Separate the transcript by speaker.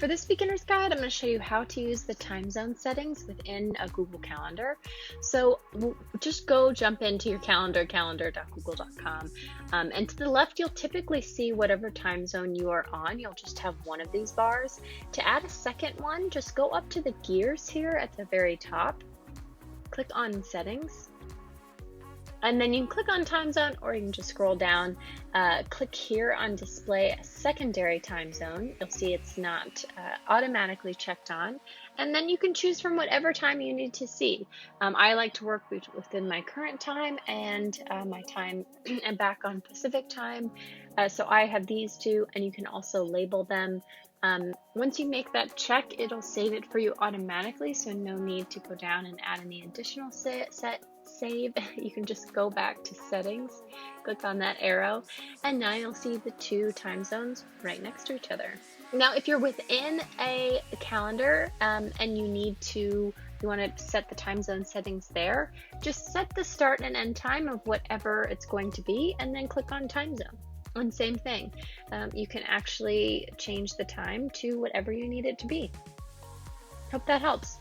Speaker 1: For this beginner's guide, I'm going to show you how to use the time zone settings within a Google Calendar. So just jump into your calendar.google.com, and to the left, you'll typically see whatever time zone you are on. You'll just have one of these bars. To add a second one, just go up to the gears here at the very top, click on settings, and then you can click on time zone, or you can just scroll down, click here on display a secondary time zone. You'll see it's not automatically checked on. And then you can choose from whatever time you need to see. I like to work within my current time and my time and back on Pacific time. So I have these two, and you can also label them. Once you make that check, it'll save it for you automatically, so no need to go down and add any additional save. You can just go back to settings, click on that arrow, and now you'll see the two time zones right next to each other. Now, if you're within a calendar and you want to set the time zone settings there, just set the start and end time of whatever it's going to be, and then click on time zone. And same thing, you can actually change the time to whatever you need it to be. Hope that helps.